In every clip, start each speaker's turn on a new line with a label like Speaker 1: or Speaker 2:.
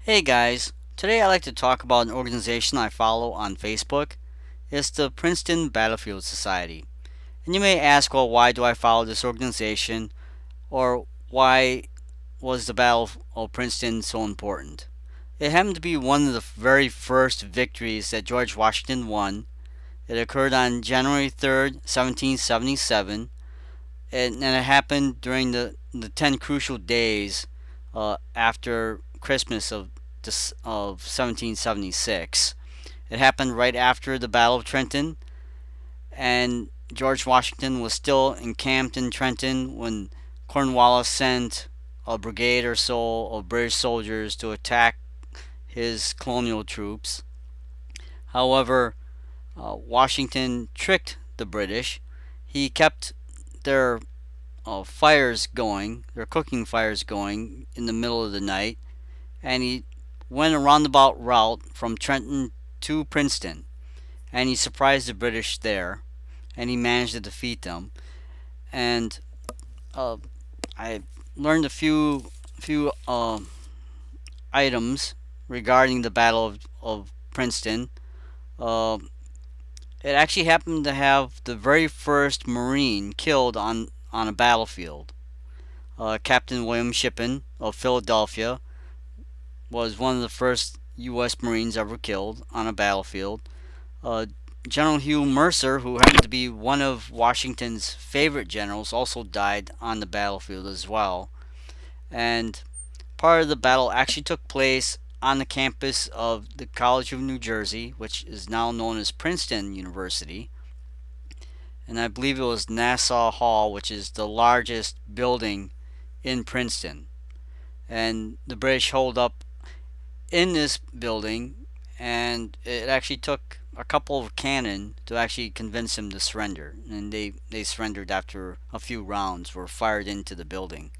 Speaker 1: Hey guys, today I'd like to talk about an organization I follow on Facebook. It's the Princeton Battlefield Society. And you may ask, well, why do I follow this organization? Or why was the Battle of Princeton so important? It happened to be one of the very first victories that George Washington won. It occurred on January 3rd, 1777, and it happened during the 10 crucial days after Christmas of 1776. It happened right after the Battle of Trenton, and George Washington was still encamped in Trenton when Cornwallis sent a brigade or so of British soldiers to attack his colonial troops. However, Washington tricked the British. He kept their fires going, their cooking fires going in the middle of the night, and he went a roundabout route from Trenton to Princeton, and he surprised the British there, and he managed to defeat them. And uh, I learned a few items regarding the Battle of Princeton. Uh, it actually happened to have the very first Marine killed on a battlefield. Captain William Shippen of Philadelphia was one of the first U.S. Marines ever killed on a battlefield. Uh, General Hugh Mercer, who happened to be one of Washington's favorite generals, also died on the battlefield as well. And part of the battle actually took place on the campus of the College of New Jersey, which is now known as Princeton University. And I believe it was Nassau Hall, which is the largest building in Princeton. And the British holed up in this building, and it actually took a couple of cannon to actually convince him to surrender. And they surrendered after a few rounds were fired into the building.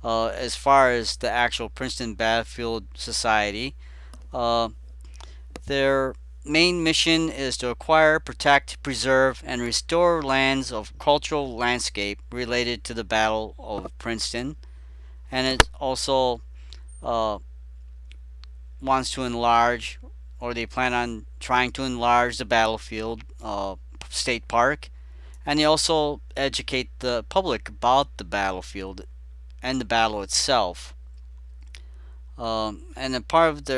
Speaker 1: As far as the actual Princeton Battlefield Society, uh, their main mission is to acquire, protect, preserve, and restore lands of cultural landscape related to the Battle of Princeton. And it also uh, wants to enlarge, or they plan on trying to enlarge the battlefield state park, and they also educate the public about the battlefield and the battle itself. And a part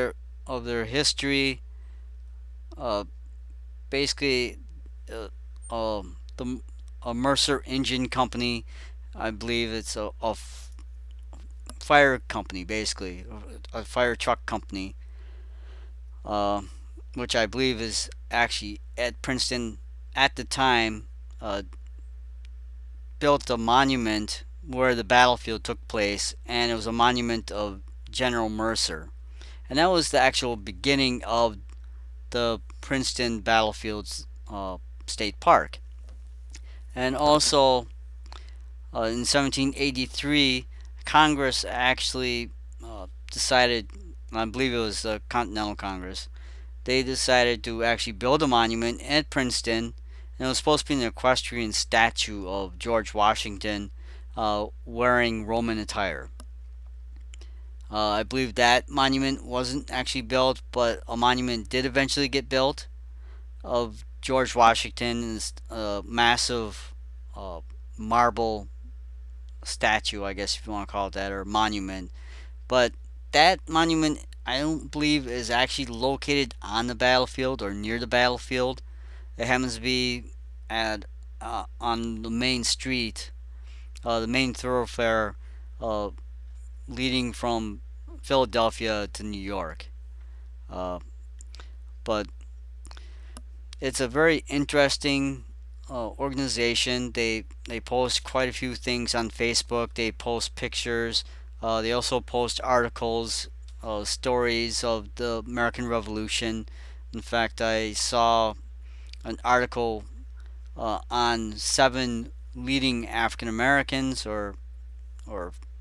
Speaker 1: of their history, uh, basically, the a Mercer Engine Company, I believe it's a fire company, basically a fire truck company, uh, which I believe is actually at Princeton at the time, uh, built a monument where the battlefield took place, and it was a monument of General Mercer. And that was the actual beginning of the Princeton Battlefield's State Park. And also in 1783, Congress actually decided, I believe it was the Continental Congress, they decided to actually build a monument at Princeton, and it was supposed to be an equestrian statue of George Washington wearing Roman attire. I believe that monument wasn't actually built, but a monument did eventually get built of George Washington's massive uh, marble statue, I guess if you want to call it that, or monument. But that monument, I don't believe, is actually located on the battlefield or near the battlefield. It happens to be at on the main street, the main thoroughfare uh, leading from Philadelphia to New York. Uh, but it's a very interesting organization. They post quite a few things on Facebook. They post pictures. They also post articles, stories of the American Revolution. In fact, I saw an article on seven leading African Americans or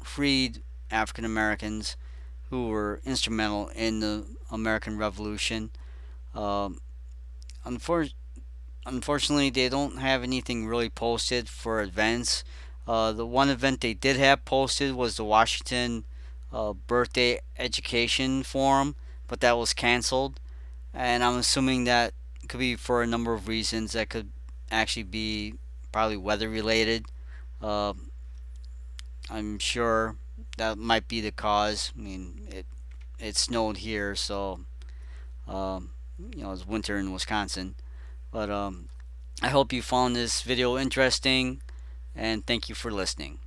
Speaker 1: freed African Americans who were instrumental in the American Revolution. Um, unfor- Unfortunately, they don't have anything really posted for events. The one event they did have posted was the Washington birthday education forum, but that was canceled. And I'm assuming that could be for a number of reasons. That could actually be probably weather related. Uh, I'm sure that might be the cause. I mean, it snowed here, so um, it's winter in Wisconsin. But I hope you found this video interesting, and thank you for listening.